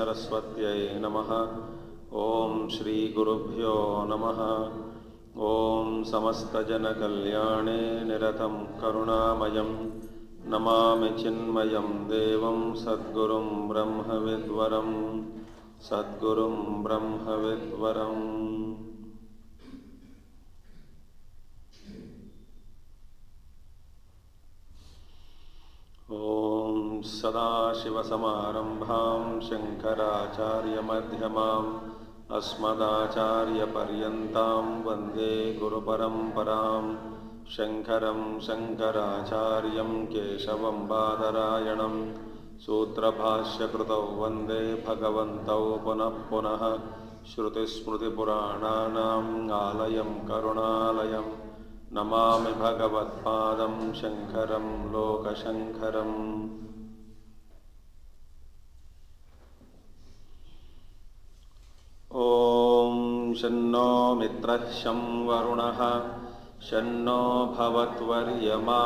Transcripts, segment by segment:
सरस्वत्यै नमः। ओम श्री गुरुभ्यो नमः। ओम समस्तजनकल्याणे निरतं करुणामयं नमामि चिन्मयं देवं सद्गुरुं ब्रह्मविद्वरं सद्गुरुं ब्रह्मविद्वरम्। ओम सदाशिवसमारंभां शंकराचार्यमध्यमाम् अस्मदाचार्यपर्यन्तां वन्दे गुरुपरम्परां। शंकरं शंकराचार्यं केशवं बादरायणं सूत्रभाष्यकृतौ वन्दे भगवन्तौ पुनः पुनः। श्रुतिस्मृतिपुराणानाम् आलयं करुणालयं नमामि भगवत्पादं शंकरं लोकशंकरम्। ओम शन्नो मित्रः शं वरुणः शन्नो भवत्वर्यमा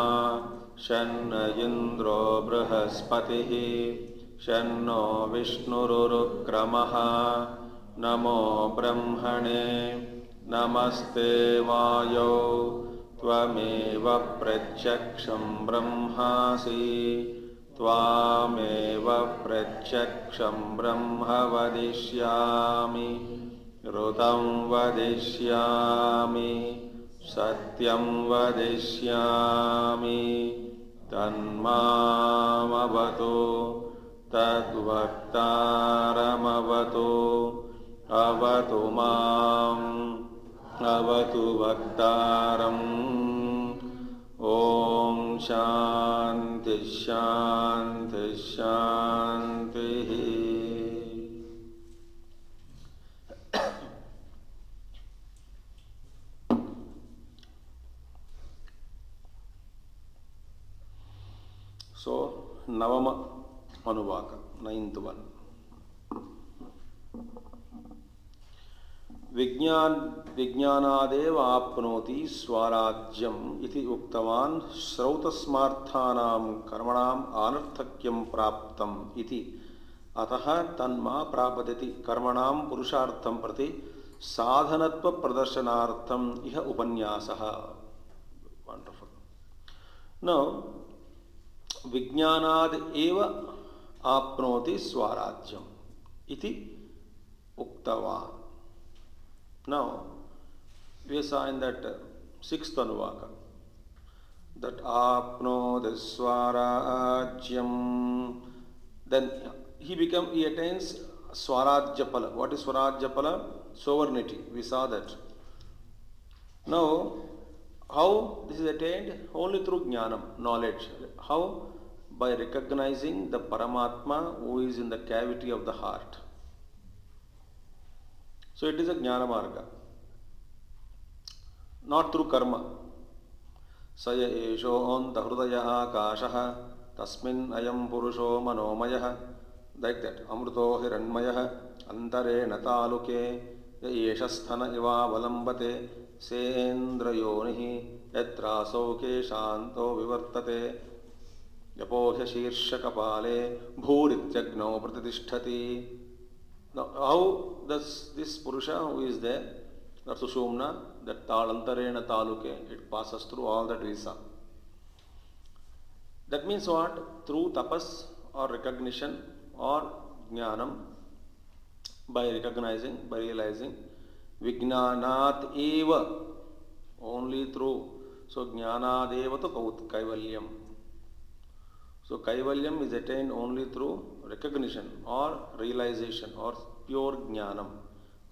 शन्न इन्द्रो बृहस्पतिः शन्नो विष्णुरुक्रमः। नमो ब्रह्मणे नमस्ते वायो त्वमेव प्रत्यक्षं ब्रह्मासि त्वामेव प्रत्यक्षं ब्रह्म वदिष्यामि ऋतं वदिष्यामि सत्यं वदिष्यामि तन्मामवतु तद्वक्तारमवतु अवतु माम् अवतु वक्तारम्। ओम शांति शांति शांति। सो नवम अनुवाक 9th one। विज्ञानादेव आप्नोति स्वराज्यम् इति उक्तवान् श्रौतस्मार्थानां कर्मणाम् अनर्थक्यं प्राप्तम् इति। अतः तन्मा प्रापदति कर्मणां पुरुषार्थं प्रति साधनत्व प्रदर्शनार्थम् इह उपन्यासः। वंडरफुल। नौ विज्ञानाद् एव आप्नोति स्वराज्यम् इति उक्तवान्। Now, we saw in that 6th Anuvaka that apnoti swarajyam. Then he attains swarajyapala. What is swarajyapala? Sovereignty. We saw that. Now, how this is attained? Only through jnanam, knowledge. How? By recognizing the Paramatma who is in the cavity of the heart. So it is a jnana marga, not through karma. Saya esho anta hrudaya akashaha tasmin ayam purusho manomayah. Like that. Amruto hiranmayah antare nataluke yeshasthana iva valambate sendra yonihi yatraso keshanto vivartate yapohya shirsha kapale bhurityagno pratitishthati. Now, how does this Purusha who is there, that Sushumna, that Talantarena Taluke, it passes through all that we saw. That means what? Through tapas or recognition or jnanam, by recognizing, by realizing, Vijnanat eva, only through. So, Jnanadeva to Kaivalyam. So Kaivalyam is attained only through recognition or realization or pure jnanam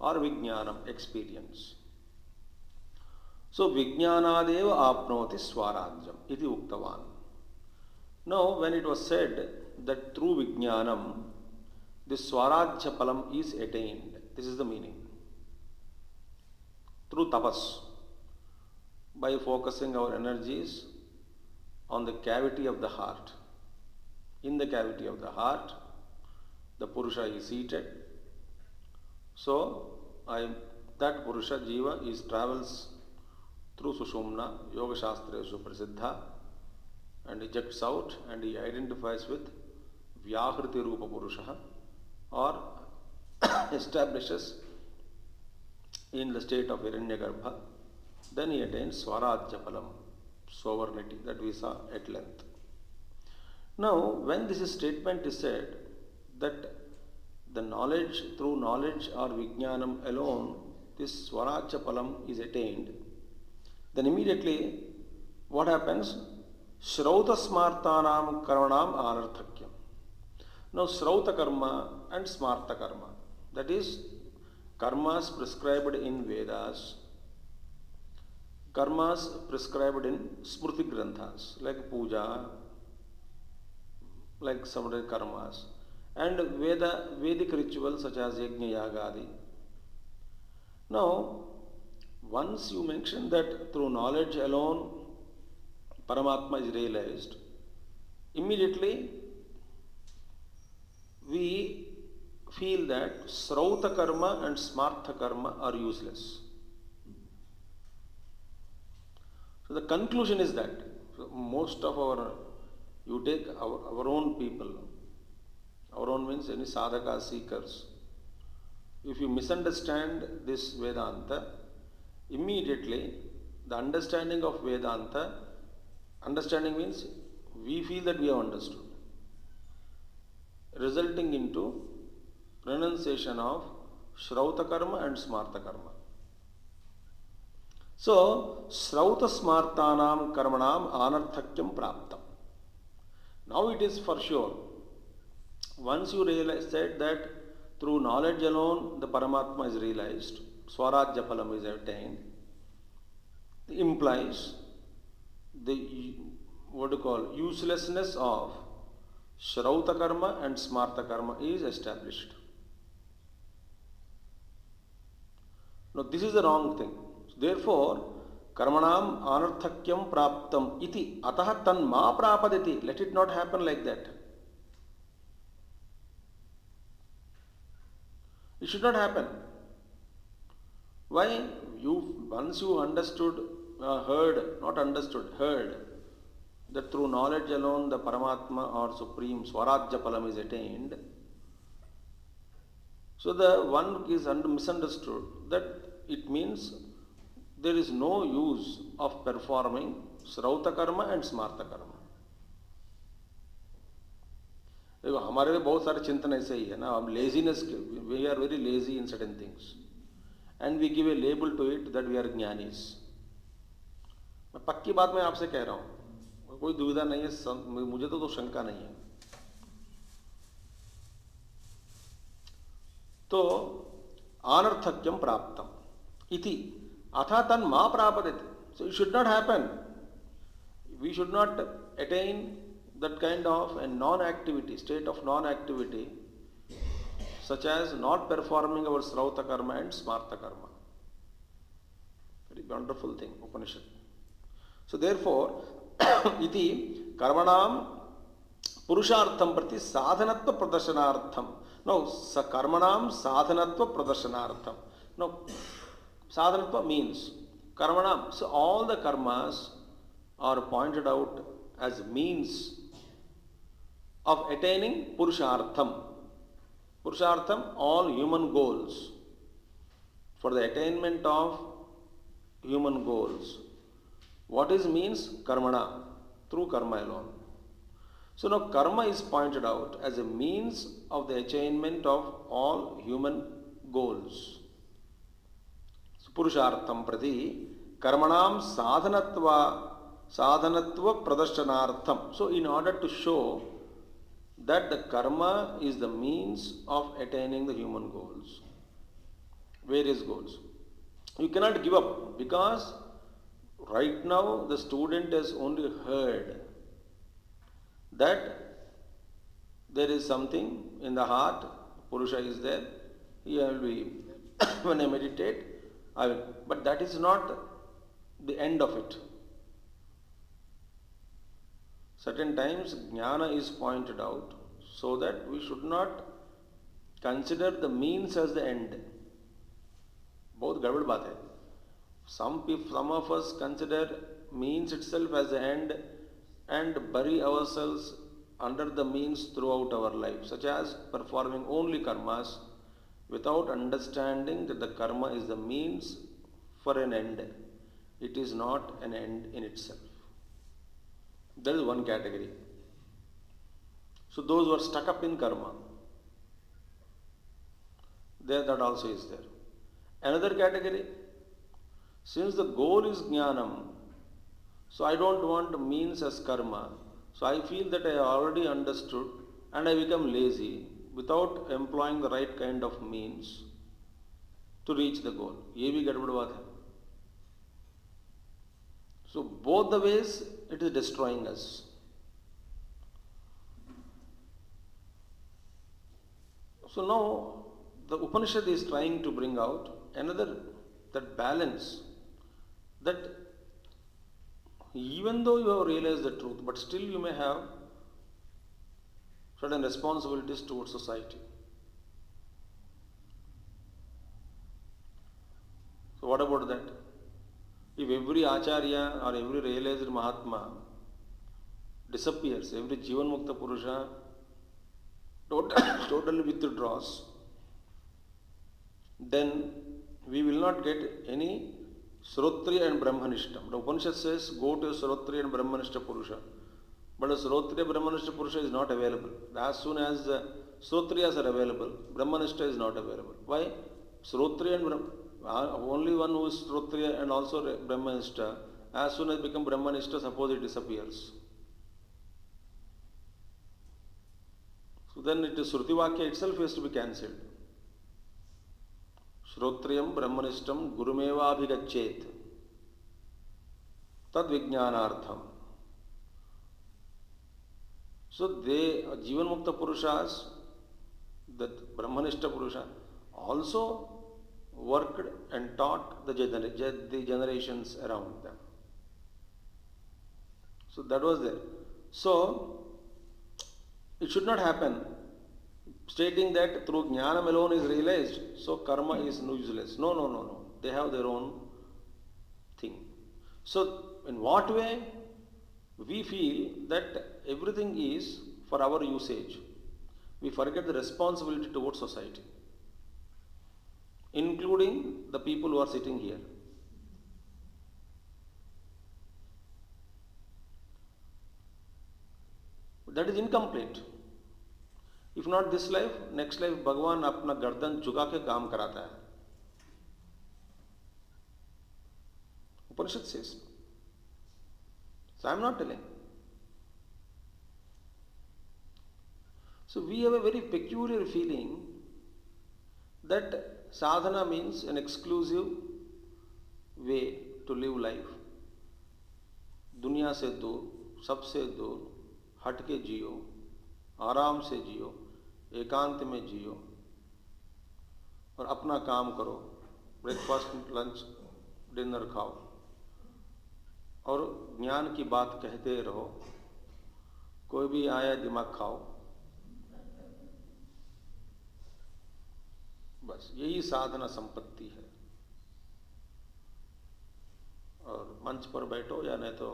or vijnanam, experience. So Vijnanadeva apnoti swarajyam iti uktavan. Now when it was said that through vijnanam this swarajya palam is attained, this is the meaning. Through tapas, by focusing our energies on the cavity of the heart. In the cavity of the heart, the Purusha is seated. So, that Purusha, Jiva, travels through Sushumna, Yoga Shastra Suprasiddha, and ejects out and he identifies with Vyahriti Rupa Purusha or establishes in the state of Hiranyagarbha, then he attains Swarajya Phalam, sovereignty, that we saw at length. Now, when this statement is said that the knowledge, through knowledge or Vijnanam alone, this Swarajya Phalam is attained, then immediately what happens? Shrauta smartanam karmanam anarthakyam. Now, Shrauta karma and Smarta karma, that is, karmas prescribed in Vedas, karmas prescribed in Smriti Granthas, like puja, like some other karmas, and Vedic rituals such as Yajna Yagadi. Now, once you mention that through knowledge alone Paramatma is realized, immediately we feel that Srauta karma and Smartha karma are useless. So the conclusion is that most of you take our own people, our own means any sadhaka seekers, if you misunderstand this Vedanta, immediately the understanding of Vedanta, understanding means we feel that we have understood, resulting into renunciation of Shrauta karma and Smarta karma. So, Srauta Smartanam karmanam anarthakyam praptam. Now it is for sure. Once you realize that through knowledge alone the Paramatma is realized, Swarajya Phalam is attained, it implies the uselessness of Shrauta karma and Smarta karma is established. Now this is the wrong thing. Therefore, karmanam anarthakyam praptam iti ataha tan ma prapadati. Let it not happen like that. It should not happen. Why? Once you understood, heard that through knowledge alone the Paramatma or Supreme Swarajya Phalam is attained. So the one is misunderstood that it means there is no use of performing Srauta karma and Smarta karma. देखो हमारे में बहुत सारे चिंतन ऐसे ही है ना, हम laziness, we are very lazy in certain things and we give a label to it that we are ज्ञानीज. मैं पक्की बात मैं आपसे कह रहा हूं, कोई दुविधा नहीं है, मुझे तो शंका नहीं है. तो अनर्थक्यम प्राप्तम इति अथा तन मा प्रापदति. So it should not happen. We should not attain that kind of a non-activity, state of non-activity, such as not performing our Srauta karma and Smarta karma. Very wonderful thing, Upanishad. So therefore, iti karmanam purushartham prati sadhanatva pradarsanartham. Now, karmanam sadhanatva pradarsanartham. Now, sadhanatva means karmanam. So all the karmas are pointed out as means of attaining purushartham. Purushartham, all human goals. For the attainment of human goals. What is means? Karmana, through karma alone. So now karma is pointed out as a means of the attainment of all human goals. So Purushartham prati karmanam sadhanatva pradarsanartham. So in order to show that the karma is the means of attaining the human goals, various goals. You cannot give up, because right now the student has only heard that there is something in the heart, Purusha is there, he will be, when I meditate, I will, but that is not the end of it. Certain times jnana is pointed out so that we should not consider the means as the end. बहुत गड़बड़ बात है. Some of us consider means itself as the end and bury ourselves under the means throughout our life, such as performing only karmas without understanding that the karma is the means for an end. It is not an end in itself. That is one category. So those who are stuck up in karma, there that also is there. Another category, since the goal is jnanam, so I don't want means as karma. So I feel that I already understood and I become lazy without employing the right kind of means to reach the goal. ये भी गड़बड़ बात है. So both the ways it is destroying us. So now the Upanishad is trying to bring out another that balance, that even though you have realized the truth, but still you may have certain responsibilities towards society. So what about that? If every Acharya or every realized Mahatma disappears, every Jivan Mukta Purusha totally withdraws, then we will not get any Srotriya and Brahmanishta. The Upanishad says go to Srotriya and Brahmanishta Purusha. But a Srotriya Brahmanishta Purusha is not available. As soon as Srotriyas are available, Brahmanishta is not available. Why? Srotriya and only one who is Srotriya and also Brahmanishta, as soon as become Brahmanishta, suppose it disappears. So then it is Shruti Vakya itself has to be cancelled. Shrotriyam Brahmanishtam Gurumeva Abhigachet Tad Vijnanartham. So they, Jivan Mukta Purushas, that Brahmanishta Purusha, also worked and taught the generations around them. So that was there. So it should not happen stating that through jnanam alone is realized, so karma is useless. No. They have their own thing. So in what way we feel that everything is for our usage? We forget the responsibility towards society, including the people who are sitting here. That is incomplete. If not this life, next life भगवान अपना गर्दन झुका के काम कराता है. Upanishad says. So I am not telling. So we have a very peculiar feeling that sadhana means an exclusive way to live life. दुनिया से दूर, सबसे दूर, हट के जियो, आराम से जियो, एकांत में जियो और अपना काम करो, ब्रेकफास्ट लंच डिनर खाओ और ज्ञान की बात कहते रहो, कोई भी आया दिमाग खाओ, बस यही साधना संपत्ति है. और मंच पर बैठो या नहीं तो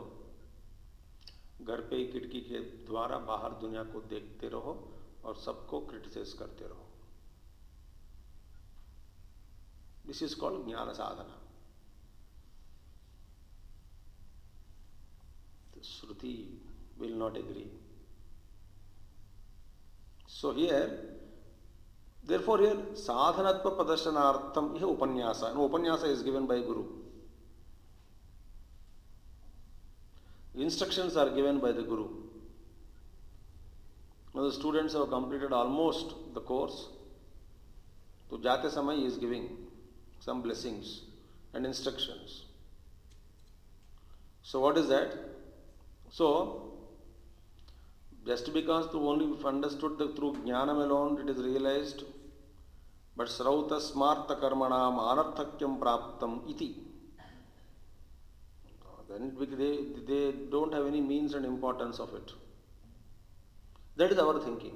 घर पे ही खिड़की के द्वारा बाहर दुनिया को देखते रहो और सबको क्रिटिसाइज करते रहो. दिस इज कॉल्ड ज्ञान साधना. Shruti will not agree. So here therefore here sadhanatva pradarshanaartham is upanyasa. No, upanyasa is given by Guru. Instructions are given by the Guru. Now the students have completed almost the course. So Jate Samay is giving some blessings and instructions. So what is that? So just because you only understood that through jnanam alone it is realized, but srauta smarta karmanam anarthakyam praptam iti. Then they don't have any means and importance of it. That is our thinking.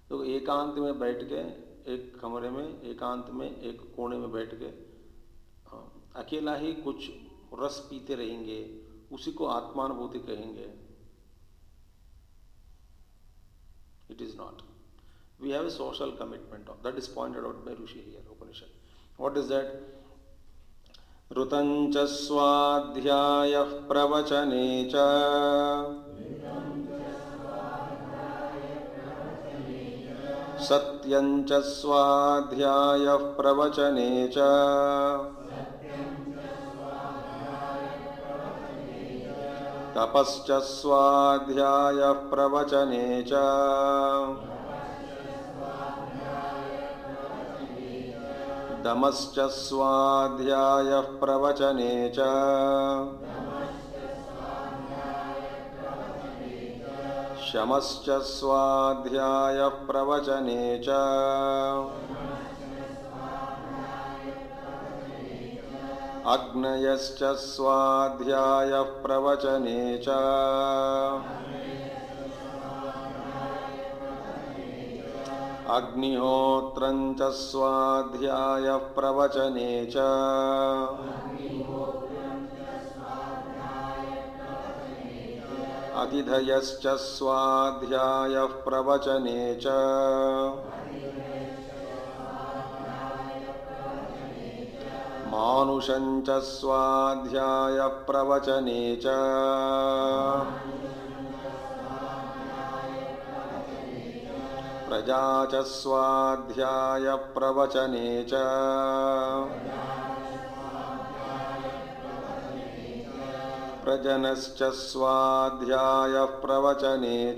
तो एकांत में बैठ के एक कमरे में एकांत में एक कोने में बैठ के अकेला ही कुछ रस पीते रहेंगे, उसी को आत्मानुभूति कहेंगे. not. We have a social commitment of that is pointed out by Rishi here, Upanishad. What is that? Rutancha swadhyaya pravachane satyancha swadhyaya pravachane tapascha swadhyaya pravachane damascha swadhyaya pravachane shamascha swadhyaya pravachane agnayascha swadhyaya pravachane Agnihotranja swadhyaya pravachane Adidhayascha swadhyaya pravachane Manushancha swadhyaya pravachane Prajacha swadhyaya pravachane Prajanascha swadhyaya pravachane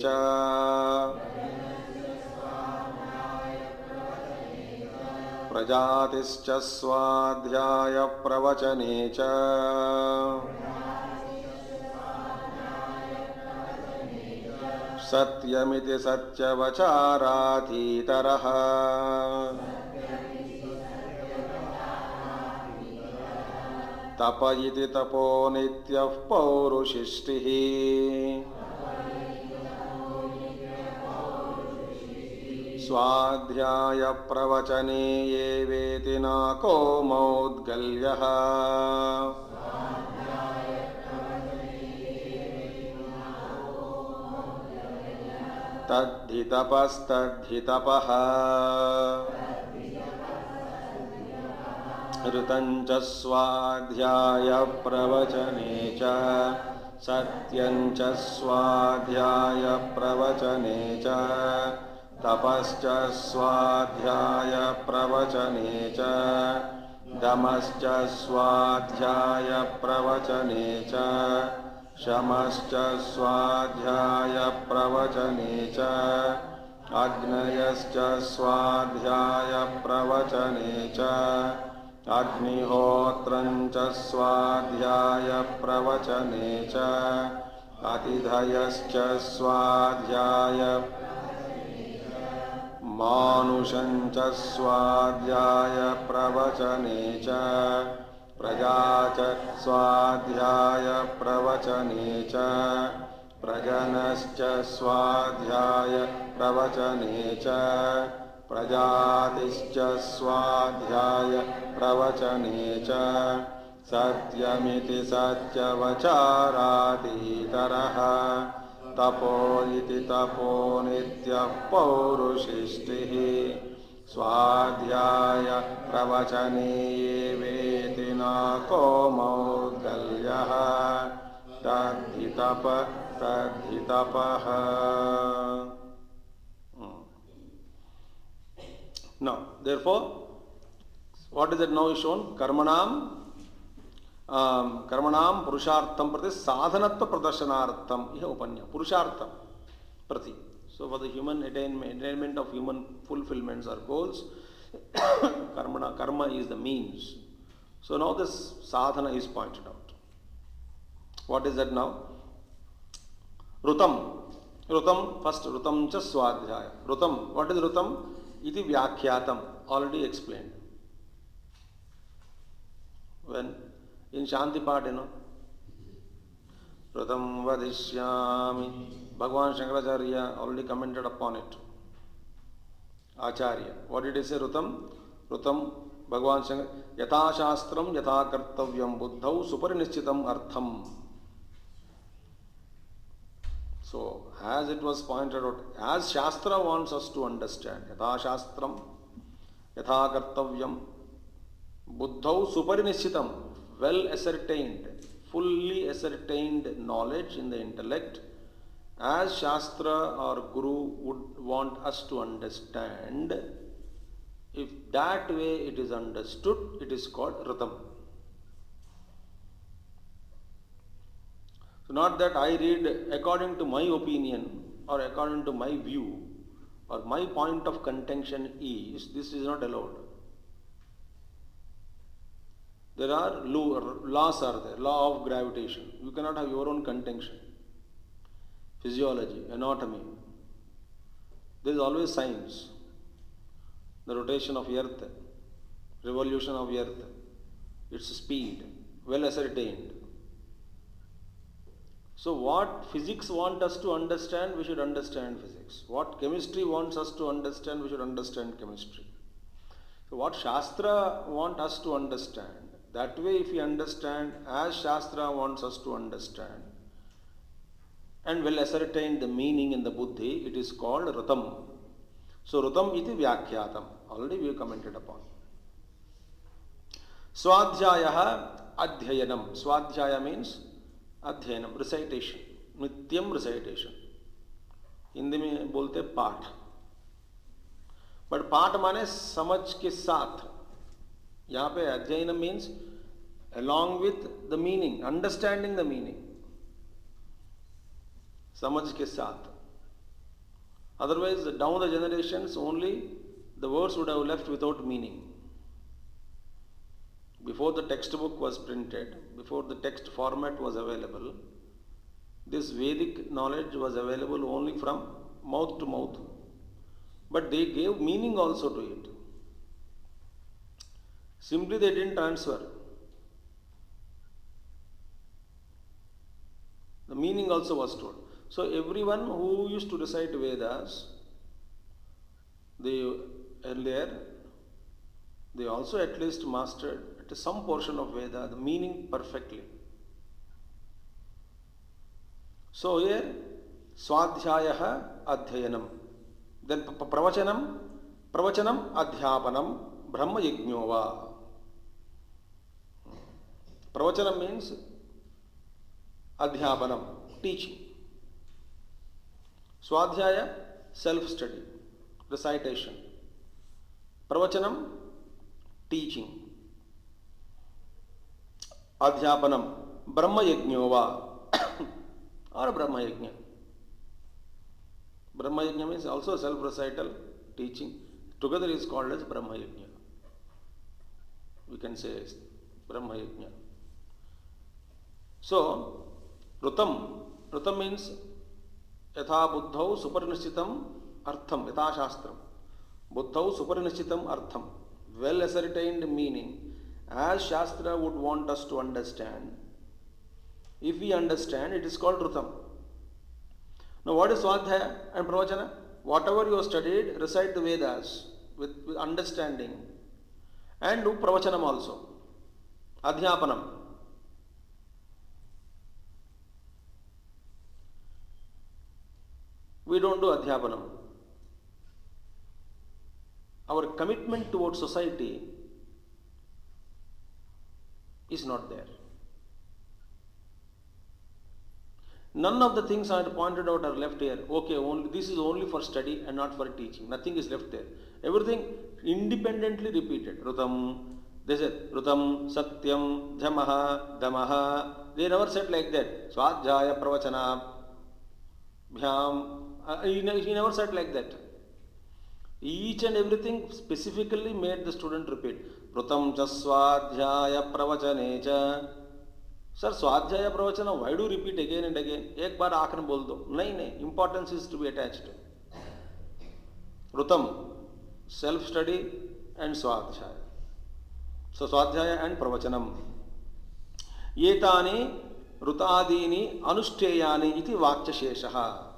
Prajatischa swadhyaya pravachane Satyamiti satyavacharāthītarah Tapayiti tapo nityah paurushishtih Swadhyaya pravachane yeveti nako maudgalyah Tadhitapastadhitapah Rutancha swadhyaya pravachane Satyancha swadhyaya pravachane Tapascha swadhyaya pravachane Damascha swadhyaya pravachane Shamascha swadhyaya pravachane Agnayascha swadhyaya pravachane Agnihotrancha swadhyaya pravachane Atidhayascha swadhyaya Manushancha swadhyaya pravachane Prajacha swadhyaya pravachane Prajanascha swadhyaya pravachane Prajatischa swadhyaya pravachane Satyamiti satyavacharāthītarah Tapo iti tapo nityah paurushishtih Swadhyaya pravachane yeveti nako maudgalyah tadhitapah. Now, therefore, what is it now is shown? Karmanam purushartham prati sadhanatva pradarsanartham iha upanya. Purushartham prati. So for the human attainment of human fulfillments or goals, karma is the means. So now this sadhana is pointed out. What is that now? Rutam. First Rutam cha swadhyaya. Rutam. What is Rutam? Iti vyakhyatam. Already explained. When in Shanti Part, Rutam vadishyami. Bhagavan Shankaracharya already commented upon it. Acharya. What did he say? Rutam, Bhagavan Shankar. Yatha shastram yatha kartavyam buddhau suparinischitam artham. So, as it was pointed out, as Shastra wants us to understand, Yatha Shastram, Yatha Kartavyam, Buddhau Suparinishitam, well ascertained, fully ascertained knowledge in the intellect, as Shastra or Guru would want us to understand, if that way it is understood, it is called Ritam. So, not that I read according to my opinion or according to my view or my point of contention is, this is not allowed. There are laws are there, law of gravitation. You cannot have your own contention. Physiology, anatomy. There is always science. The rotation of earth, revolution of earth, its speed, well ascertained. So what physics want us to understand, we should understand physics. What chemistry wants us to understand, we should understand chemistry. So what Shastra want us to understand, that way if we understand as Shastra wants us to understand, and will ascertain the meaning in the buddhi, it is called Ritam. So Ritam iti Vyakhyatam. Already we have commented upon. Swadhyaya Adhyayanam. Swadhyaya means Adhyayanam, recitation. Nityam recitation. Hindi में बोलते पाठ. But पाठ माने समझ के साथ. यहाँ पे अध्ययन means along with the meaning, understanding the meaning. समझ के साथ. Otherwise, down the generations, only the words would have left without meaning. Before the textbook was printed, before the text format was available, this Vedic knowledge was available only from mouth to mouth. But they gave meaning also to it. Simply they didn't transfer. The meaning also was told. So everyone who used to recite Vedas, they also at least mastered some portion of Veda, the meaning perfectly. So here, Swadhyayaha Adhyayanam. Then Pravachanam Adhyapanam Brahma Yajnova. Pravachanam means Adhyapanam, teaching. Swadhyaya, self-study, recitation. Pravachanam, teaching. Adhyapanam, Brahma Yajnova or Brahma Yajna. Brahma Yajna means also self-recital, teaching. Together is called as Brahma Yajna. We can say Brahma Yajna. So, Rutam means Yatha Buddhau Suparinishchitam Artham, Yatha Shastram. Buddhau Suparinishchitam Artham, well ascertained meaning, as Shastra would want us to understand. If we understand, it is called Rutam. Now, what is Swadhyaya and Pravachana? Whatever you have studied, recite the Vedas with understanding and do Pravachanam also. Adhyapanam. We don't do Adhyapanam. Our commitment towards society is not there. None of the things I had pointed out are left here. Okay, this is only for study and not for teaching. Nothing is left there. Everything independently repeated. Rutam, they said Rutam, Satyam, Dhamaha, Damaha. They never said like that. Swadhyaya, Pravachana, Bhyam. He never said like that. Each and everything specifically made the student repeat. Rutam cha swadhyaya pravachane cha. Sir, Swadhyaya Pravachana, why do you repeat again and again? Ek baar aakhir bol do. Nahi, importance is to be attached. Rutam, self-study and Swadhyaya. So, Swadhyaya and Pravachanam. Yetani Rutadini Anushtheyani iti Vakcha Sheshaha.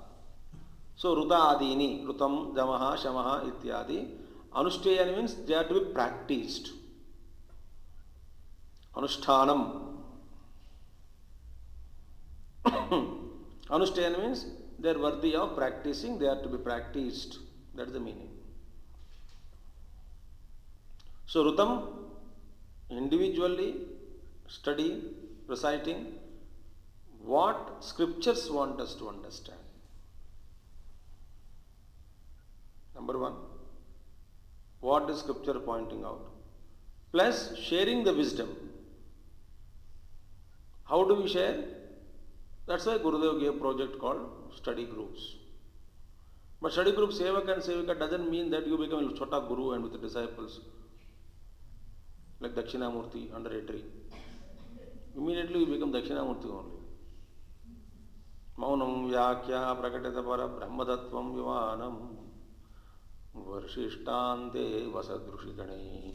So, Rutadini, Rutam, Jamaha, Shamaha, Ityadi. Anushtheyani means they are to be practiced. Anushtanam. Anushthana means they are worthy of practicing, they are to be practiced. That is the meaning. So Rutam, individually study, reciting what scriptures want us to understand. Number one, what is scripture pointing out? Plus sharing the wisdom. How do we share? That's why Gurudev gave a project called study groups. But study group Sevak and Sevika doesn't mean that you become a Chota Guru and with the disciples like Dakshinamurti under a tree. Immediately you become Dakshinamurti only. Maunam Vyakya Prakatita Para Brahmadattvam Vivanam Varshistante Vasadrushikane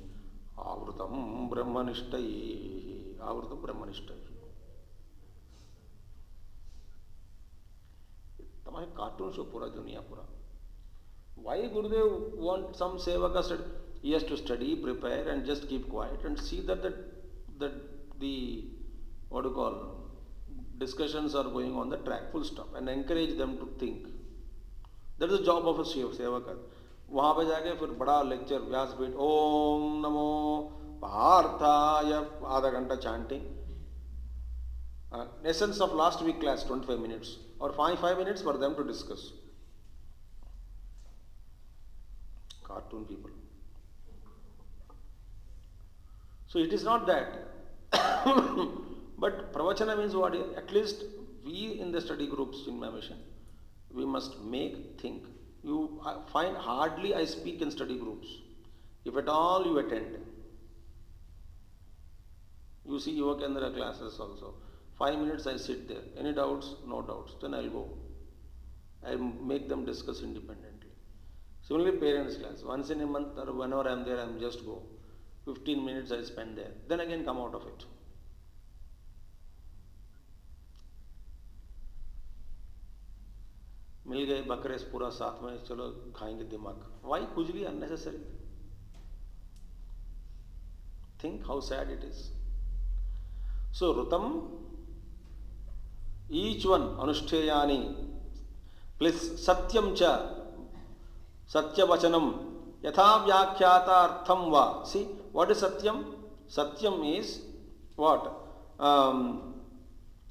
Avrutam Brahmanishtai Avrutam Brahmanishtai. तमाहे cartoon show पूरा दुनिया पूरा. Why Gurudev want some Sevaka study? He has to study, prepare, and just keep quiet and see that the what do you call discussions are going on the track, full stop, and encourage them to think. That is the job of a Sevaka. वहाँ पे जाके फिर बड़ा lecture व्यासपीठ ओम नमो पार्थाय आधा घंटा chanting. Essence of last week class 25 minutes or 5 minutes for them to discuss. Cartoon people. So it is not that. But pravachana means what? At least we in the study groups in my mission, we must make, think. You find hardly I speak in study groups. If at all you attend. You see Yuva Kendra classes also. 5 minutes I sit there. Any doubts? No doubts. Then I'll go. I'll make them discuss independently. Similarly, parents class. Once in a month or whenever I'm there, I'm just go. 15 minutes I spend there. Then again come out of it. मिल गए बकरे पूरा साथ में चलो खाएंगे दिमाग. Why खुजली unnecessary? Think how sad it is. So Rutam, each one anushtheyani plus satyam cha satyavachanam yatha vyakhyata artham va. See, what is satyam? Satyam is what?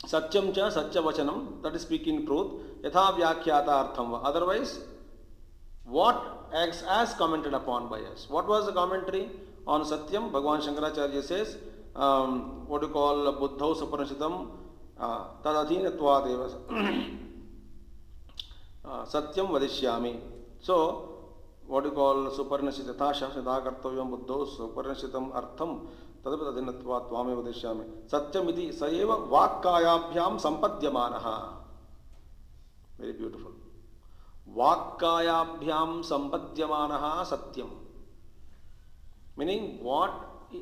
Satyam cha satyavachanam, that is speaking truth. Yatha vyakhyata artham va. Otherwise, what acts as commented upon by us? What was the commentary on Satyam? Bhagavan Shankaracharya says, what do you call Buddhau Suparnishitam Tadadhinatvad Satyam Vadishyami. So, what do you call Suparnishit Yatha Shasnita Kartavyam Buddhau Suparnishitam Artham Tadadhinatvad Tvame Vadishyami. Satyam iti Sayeva Vakkayabhyam Sampadyamanaha. Very beautiful. Vakkayabhyam Sampadyamanaha Satyam. Meaning what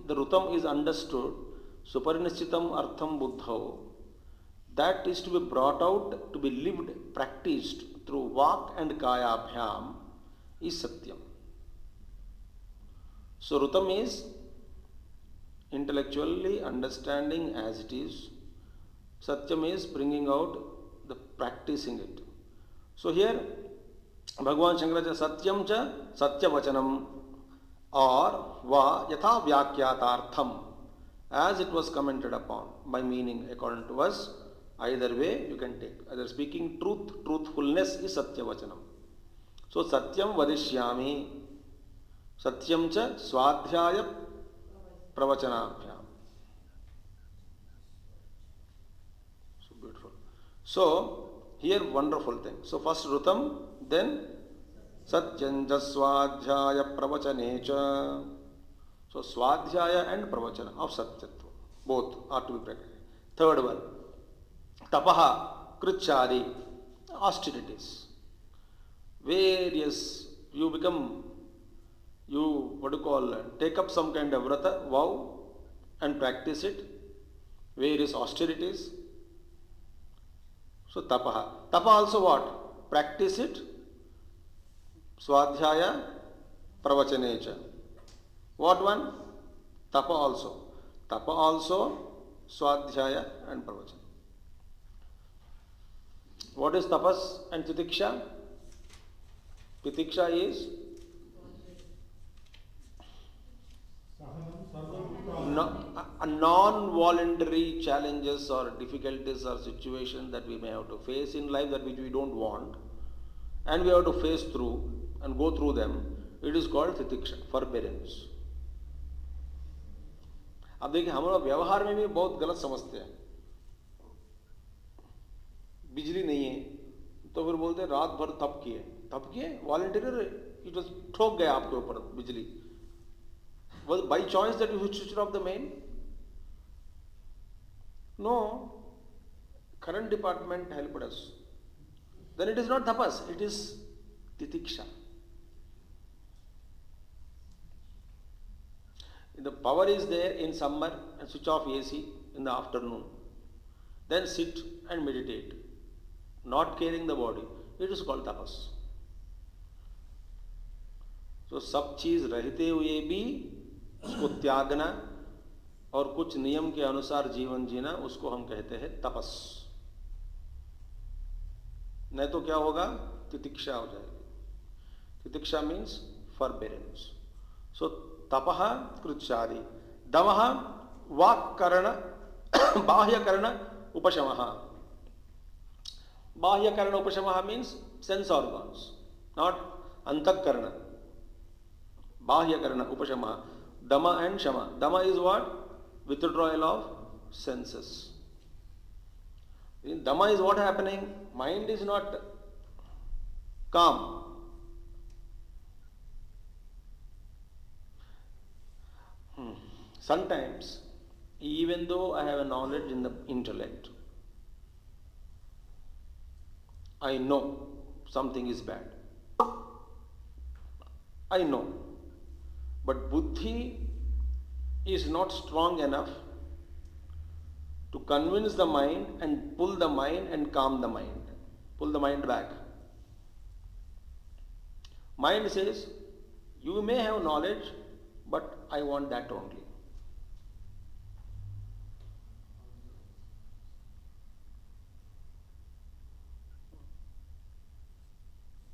the Rutam is understood, Suparnishitam Artham Buddhau, that is to be brought out, to be lived, practiced through Vak and Kaya Abhyam is Satyam. So Rutam is intellectually understanding as it is. Satyam is bringing out the practicing it. So here Bhagavan Shankaracharya Satyam cha Satyavachanam or va yatha vyakyatartham, as it was commented upon by meaning according to us. Either way you can take. Either speaking truth, truthfulness is satyavachanam. So satyam vadishyami, satyam cha swadhyaya pravachanabhyam. So beautiful. So here wonderful thing. So first Rutam, then Satyam ja swadhyaya pravachanecha. So swadhyaya and pravachana of satyatva, both are to be practiced. Third one, tapaha krichadi, austerities. Various, you become, you what do you call, take up some kind of vrata, vow and practice it. Various austerities. So tapaha. Tapa also what? Practice it. Swadhyaya pravachanecha. What one? Tapa also. Tapa also, swadhyaya and pravachana. What is tapas and titiksha? Titiksha is non-voluntary challenges or difficulties or situations that we may have to face in life that which we don't want, and we have to face through and go through them. It is called titiksha, forbearance. अब देखिए हम लोग व्यवहार में भी बहुत गलत समझते हैं. बिजली नहीं है तो फिर बोलते हैं रात भर तप किए वॉलंटियर, इट वाज ठोक गया आपके ऊपर बिजली. Was by choice that you switched off the main? No. Current department helped us. Then it is not tapas, it is titiksha. The power is there in summer and switch off AC in the afternoon. Then sit and meditate. Not caring the body. It is called tapas. So सब चीज रहते हुए भी उसको त्यागना और कुछ नियम के अनुसार जीवन जीना, उसको हम कहते हैं तपस. नहीं तो क्या होगा? तितिक्षा हो जाएगी. तितिक्षा मीन्स फॉरबेरेंस. सो तपः कृच्छादि. दमः वाक्करण बाह्यकरण उपशमः. बाह्यकरण उपशमः मीन्स सेंस ऑर्गन्स, नॉट अंतःकरण. बाह्यकरण उपशमः. Dama and Shama. Dama is what? Withdrawal of senses. In Dama is what happening? Mind is not calm. Sometimes, even though I have a knowledge in the intellect, I know something is bad. I know. But buddhi is not strong enough to convince the mind and pull the mind and calm the mind. Pull the mind back. Mind says, you may have knowledge, but I want that only.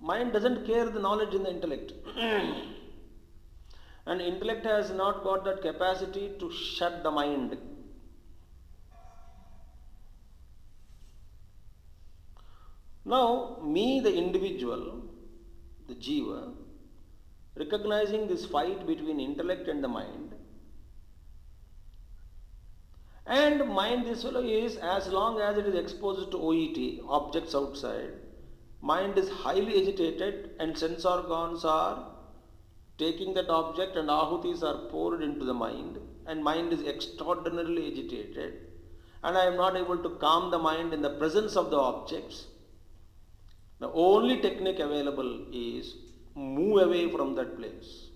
Mind doesn't care the knowledge in the intellect. And intellect has not got that capacity to shut the mind. Now, me, the individual, the jiva, recognizing this fight between intellect and the mind, and mind, this fellow is, as long as it is exposed to OET, objects outside, mind is highly agitated and sense organs are taking that object and ahutis are poured into the mind, and mind is extraordinarily agitated, and I am not able to calm the mind in the presence of the objects. The only technique available is move away from that place.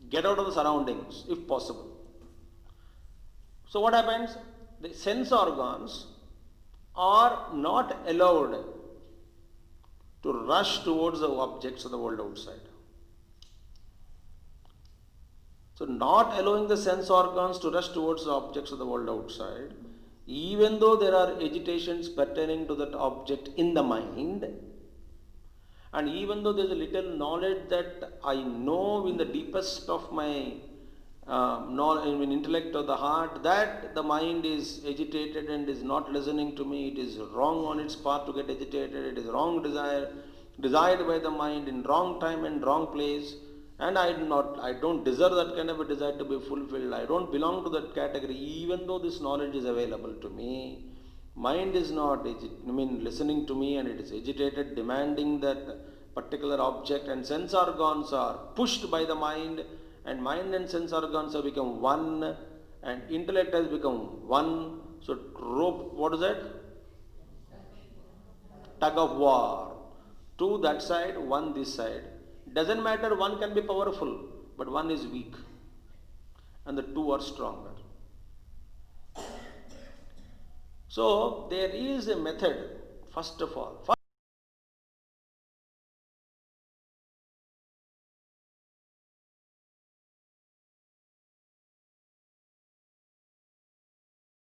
Get out of the surroundings if possible. So what happens? The sense organs are not allowed to rush towards the objects of the world outside. So not allowing the sense organs to rush towards the objects of the world outside, even though there are agitations pertaining to that object in the mind, and even though there is a little knowledge that I know in the deepest of my in intellect of the heart that the mind is agitated and is not listening to me, it is wrong on its part to get agitated, it is wrong desired by the mind in wrong time and wrong place, and I don't deserve that kind of a desire to be fulfilled, I don't belong to that category, even though this knowledge is available to me. Mind is not listening to me and it is agitated, demanding that particular object, and sense organs are pushed by the mind, and mind and sense organs have become one, and intellect has become one. So rope, what is that? Tug of war. Two that side, one this side. Doesn't matter, one can be powerful, but one is weak, and the two are stronger. So there is a method, first of all.